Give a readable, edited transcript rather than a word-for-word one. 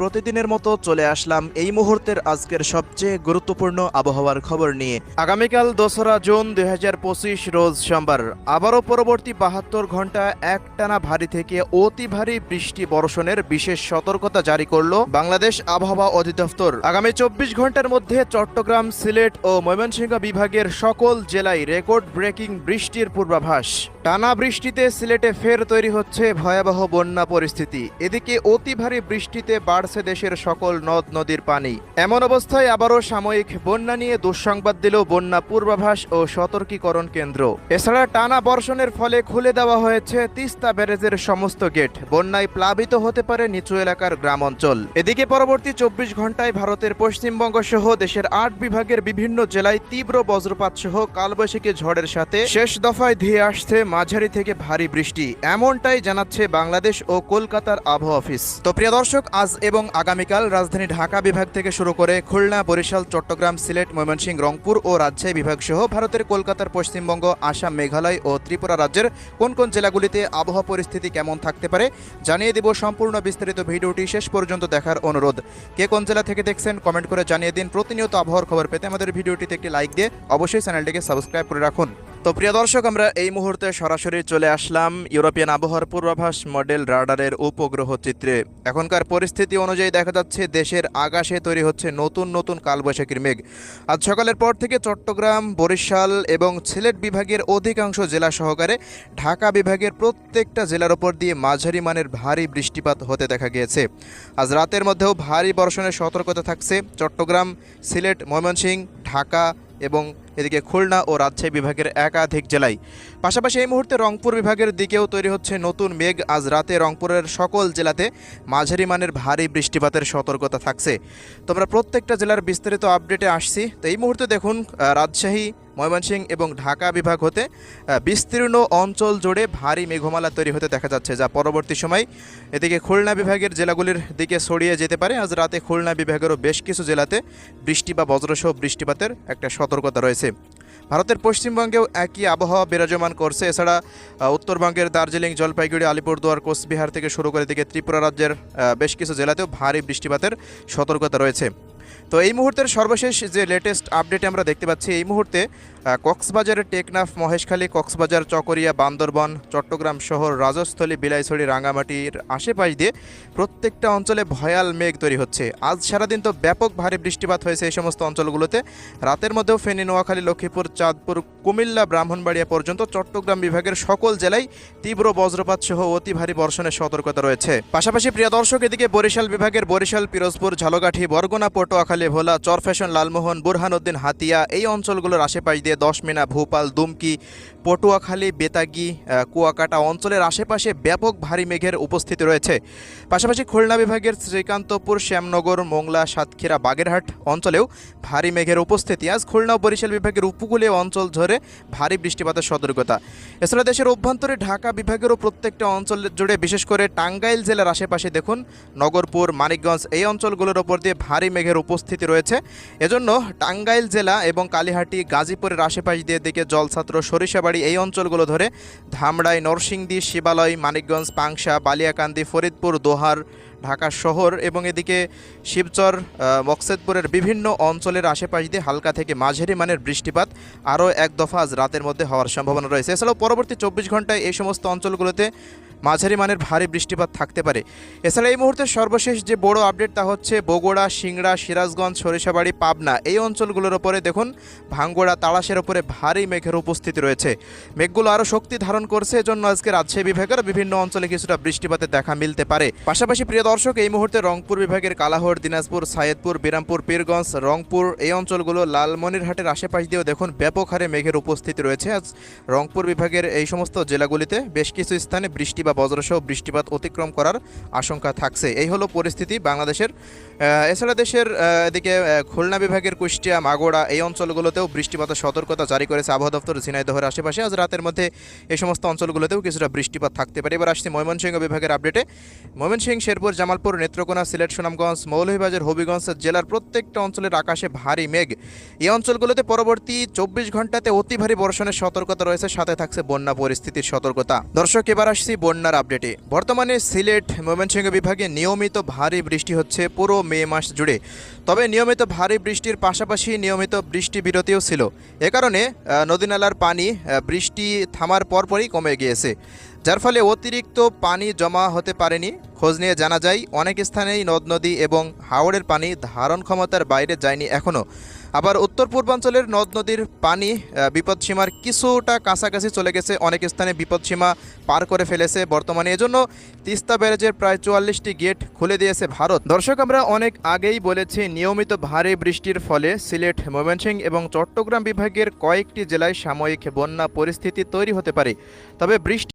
প্রতিদিনের মতো চলে আসলাম এই মুহূর্তের আজকের সবচেয়ে গুরুত্বপূর্ণ আবহাওয়ার খবর নিয়ে। আগামীকাল 2রা জুন 2025 রোজ সোমবার আবারও পরবর্তী 72 ঘন্টা একটানা ভারী থেকে অতি ভারী বৃষ্টি বর্ষণের বিশেষ সতর্কতা জারি করল বাংলাদেশ আবহাওয়া অধিদপ্তর। আগামী 24 ঘন্টার মধ্যে চট্টগ্রাম, সিলেট ও ময়মনসিংহ বিভাগের সকল জেলায় রেকর্ড ব্রেকিং বৃষ্টির পূর্বাভাস। টানা বৃষ্টিতে সিলেটে ফের তৈরি হচ্ছে ভয়াবহ বন্যা পরিস্থিতি। এদিকে অতি ভারী বৃষ্টিতে বাড়ছে দেশের সকল নদ নদীর পানি। এমন অবস্থায় আবারও সাময়িক বন্যা নিয়ে দুঃসংবাদ দিল বন্যা পূর্বাভাস ও সতর্কীকরণ কেন্দ্র। এছাড়া টানা বর্ষণের ফলে খুলে দেওয়া হয়েছে তিস্তা ব্যারেজের সমস্ত গেট। বন্যায় প্লাবিত হতে পারে নিচু এলাকার গ্রাম অঞ্চল। এদিকে পরবর্তী 24 ঘন্টায় ভারতের পশ্চিমবঙ্গ সহ দেশের 8 বিভাগের বিভিন্ন জেলায় তীব্র বজ্রপাত সহ কালবৈশাখী ঝড়ের সাথে শেষ দফায় ধেয়ে আসছে মাঝারি থেকে ভারী বৃষ্টি। এমনটাই জানাচ্ছে বাংলাদেশ ও কলকাতার আবহাওয়া অফিস। তো প্রিয় দর্শক, আজ এবং আগামীকাল রাজধানী ঢাকা বিভাগ থেকে শুরু করে খুলনা, বরিশাল, চট্টগ্রাম, সিলেট, ময়মনসিংহ, রংপুর ও রাজশাহী বিভাগ সহ ভারতের কলকাতার পশ্চিমবঙ্গ, আসাম, মেঘালয় ও ত্রিপুরা রাজ্যের কোন কোন জেলাগুলিতে আবহাওয়া পরিস্থিতি কেমন থাকতে পারে জানিয়ে দেব। সম্পূর্ণ বিস্তারিত ভিডিওটি শেষ পর্যন্ত দেখার অনুরোধ। কে কোন জেলা থেকে দেখছেন কমেন্ট করে জানিয়ে দিন। প্রতিনিয়ত আবহাওয়ার খবর পেতে আমাদের ভিডিওটিতে একটি লাইক দিয়ে অবশ্যই চ্যানেলটিকে সাবস্ক্রাইব করে রাখুন। তো প্রিয় দর্শক, আমরা এই মুহূর্তে সরাসরি চলে আসলাম ইউরোপিয়ান আবহাওয়ার পূর্বাভাস মডেল রাডারের উপগ্রহ চিত্রে। এখনকার পরিস্থিতি অনুযায়ী দেখা যাচ্ছে দেশের আকাশে তৈরি হচ্ছে নতুন নতুন কালবৈশাখীর মেঘ। আজ সকালের পর থেকে চট্টগ্রাম, বরিশাল এবং সিলেট বিভাগের অধিকাংশ জেলা সহকারে ঢাকা বিভাগের প্রত্যেকটা জেলার ওপর দিয়ে মাঝারি মানের ভারী বৃষ্টিপাত হতে দেখা গিয়েছে। আজ রাতের মধ্যেও ভারী বর্ষণের সতর্কতা থাকছে চট্টগ্রাম, সিলেট, ময়মনসিংহ, ঢাকা এবং এদিকে খুলনা ও রাজশাহী বিভাগের একাধিক জেলায়। পাশাপাশি এই মুহূর্তে রংপুর বিভাগের দিকেও তৈরি হচ্ছে নতুন মেঘ। আজ রাতে রংপুরের সকল জেলাতে মাঝারি মানের ভারী বৃষ্টিপাতের সতর্কতা থাকছে। তোমরা প্রত্যেকটা জেলার বিস্তারিত আপডেটে আসছি। তো এই মুহূর্তে দেখুন রাজশাহী, ময়মনসিংহ এবং ঢাকা বিভাগ হতে বিস্তীর্ণ অঞ্চল জুড়ে ভারী মেঘমালা তৈরি হতে দেখা যাচ্ছে, যা পরবর্তী সময় এদিকে খুলনা বিভাগের জেলাগুলির দিকে ছড়িয়ে যেতে পারে। আজ রাতে খুলনা বিভাগেরও বেশ কিছু জেলাতে বৃষ্টি বা বজ্রসহ বৃষ্টিপাতের একটা সতর্কতা রয়েছে। ভারতের পশ্চিমবঙ্গেও একই আবহাওয়া বিরাজমান করছে। এছাড়া উত্তরবঙ্গের দার্জিলিং, জলপাইগুড়ি, আলিপুরদুয়ার, কোচবিহার থেকে শুরু করে দিকে ত্রিপুরা রাজ্যের বেশ কিছু জেলাতেও ভারী বৃষ্টিপাতের সতর্কতা রয়েছে। তো এই মুহূর্তের সর্বশেষ যে লেটেস্ট আপডেটে আমরা দেখতে পাচ্ছি, এই মুহূর্তে কক্সবাজারের টেকনাফ, মহেশখালী, কক্সবাজার, চকরিয়া, বান্দরবন, চট্টগ্রাম শহর, রাজস্থলী, বিলাইছড়ি, রাঙামাটির আশেপাশ দিয়ে প্রত্যেকটা অঞ্চলে ভয়াল মেঘ তৈরি হচ্ছে। আজ সারাদিন তো ব্যাপক ভারী বৃষ্টিপাত হয়েছে এই সমস্ত অঞ্চলগুলোতে। রাতের মধ্যেও ফেনী, নোয়াখালী, লক্ষ্মীপুর, চাঁদপুর, কুমিল্লা, ব্রাহ্মণবাড়িয়া পর্যন্ত চট্টগ্রাম বিভাগের সকল জেলায় তীব্র বজ্রপাত সহ অতি ভারী বর্ষণের সতর্কতা রয়েছে। পাশাপাশি প্রিয় দর্শক, এদিকে বরিশাল বিভাগের বরিশাল, পিরোজপুর, ঝালকাঠি, বরগুনা, পটুয়াখালী, ভোলা, চরফ্যাশন, লালমোহন, বুরহানুদ্দিন, হাতিয়া এই অঞ্চলগুলোর আশেপাশ দিয়ে দশমিনা, ভোপাল, দুমকি, পটুয়াখালী, বেতাগী, কুয়াকাটা অঞ্চলের আশেপাশে ব্যাপক ভারী মেঘের উপস্থিতি রয়েছে। পাশাপাশি খুলনা বিভাগের শ্রীকান্তপুর, শ্যামনগর, মোংলা, সাতক্ষীরা, বাগেরহাট অঞ্চলেও ভারী মেঘের উপস্থিতি। আজ খুলনা ও বরিশাল বিভাগের উপকূলীয় অঞ্চল ধরে ভারী বৃষ্টিপাতের সতর্কতা। এছাড়া দেশের অভ্যন্তরে ঢাকা বিভাগেরও প্রত্যেকটা অঞ্চল জুড়ে, বিশেষ করে টাঙ্গাইল জেলার আশেপাশে দেখুন নগরপুর, মানিকগঞ্জ এই অঞ্চলগুলোর ওপর দিয়ে ভারী মেঘের উপস্থিতি রয়েছে। এজন্য টাঙ্গাইল জেলা এবং কালিহাটি, গাজীপুরের আশেপাশ দিয়ে দিকে জলছাত্র, সরিষাবাড়ি এই অঞ্চলগুলো ধরে ধামরাই, নরসিংদী, শিবালয়, মানিকগঞ্জ, পাংশা, বালিয়াকান্দি, ফরিদপুর, দোহার, ঢাকা শহর এবং এদিকে শিবচর, মকসেদপুরের বিভিন্ন অঞ্চলের আশেপাশ দিয়ে হালকা থেকে মাঝারি মানের বৃষ্টিপাত আরও এক দফা আজ রাতের মধ্যে হওয়ার সম্ভাবনা রয়েছে। এছাড়াও পরবর্তী 24 ঘন্টায় এই সমস্ত অঞ্চলগুলোতে মাঝারি মানের ভারী বৃষ্টিপাত থাকতে পারে। এছাড়া এই মুহূর্তে সর্বশেষ যে বড় আপডেট তা হচ্ছে বগুড়া, সিংড়া, সিরাজগঞ্জ, সরিষাবাড়ি, পাবনা এই অঞ্চলগুলোর ওপরে দেখুন ভাঙ্গুড়া, তাড়াশের ওপরে ভারী মেঘের উপস্থিতি রয়েছে। মেঘগুলো আরও শক্তি ধারণ করছে, এজন্য আজকে রাজশাহী বিভাগের বিভিন্ন অঞ্চলে কিছুটা বৃষ্টিপাতের দেখা মিলতে পারে। পাশাপাশি প্রিয় দর্শক, এই মুহূর্তে রংপুর বিভাগের কালাহর, দিনাজপুর, সাইয়দপুর, বিরামপুর, পীরগঞ্জ, রংপুর এই অঞ্চলগুলো, লালমনিরহাটের আশেপাশ দিয়েও দেখুন ব্যাপক হারে মেঘের উপস্থিতি রয়েছে। আজ রংপুর বিভাগের এই সমস্ত জেলাগুলিতে বেশ কিছু স্থানে বৃষ্টি বজ্রসহ বৃষ্টিপাত অতিক্রম করার আশঙ্কা থাকছে। এই হলো পরিস্থিতি বাংলাদেশের। এছাড়া দেশের এদিকে খুলনা বিভাগের কুষ্টিয়া, মাগুরা এই অঞ্চলগুলোতেও বৃষ্টিপাতের সতর্কতা জারি করেছে আবহাওয়া দপ্তর। ঝিনাইদহের আশেপাশে আজ রাতের মধ্যে এই সমস্ত অঞ্চলগুলোতেও কিছুটা বৃষ্টিপাত থাকতে পারে। এবার আসছি ময়মনসিংহ বিভাগের আপডেটে। ময়মনসিংহ, শেরপুর, জামালপুর, নেত্রকোনা, সিলেট, সুনামগঞ্জ, মৌলভীবাজার, হবিগঞ্জ জেলার প্রত্যেকটা অঞ্চলের আকাশে ভারী মেঘ। এই অঞ্চলগুলোতে পরবর্তী 24 ঘন্টাতে অতি ভারী বর্ষণের সতর্কতা রয়েছে, সাথে থাকছে বন্যা পরিস্থিতির সতর্কতা। দর্শক, এবার আসছি বন্যার আপডেটে। বর্তমানে সিলেট, ময়মনসিংহ বিভাগে নিয়মিত ভারী বৃষ্টি হচ্ছে পুরো মে মাস জুড়ে। তবে নিয়মিত ভারী বৃষ্টির পাশাপাশি নিয়মিত বৃষ্টি বিরতিও ছিল। এ কারণে নদী-নালার পানি বৃষ্টি থামার পরপরই কমে গিয়েছে, যার ফলে অতিরিক্ত পানি জমা হতে পারেনি। খোঁজ নিয়ে জানা যায় অনেক স্থানেই নদ নদী এবং হাওরের পানি ধারণ ক্ষমতার বাইরে যায়নি এখনও। আবার উত্তর পূর্বাঞ্চলের নদ নদীর পানি বিপদসীমার কিছুটা কাছাকাছি চলে গেছে, অনেক স্থানে বিপদসীমা পার করে ফেলেছে বর্তমানে। এজন্য তিস্তা ব্যারেজের প্রায় 44টি গেট খুলে দিয়েছে ভারত। দর্শক, আমরা অনেক আগেই বলেছি নিয়মিত ভারী বৃষ্টির ফলে সিলেট, ময়মনসিংহ এবং চট্টগ্রাম বিভাগের কয়েকটি জেলায় সাময়িক বন্যা পরিস্থিতি তৈরি হতে পারে। তবে বৃষ্টি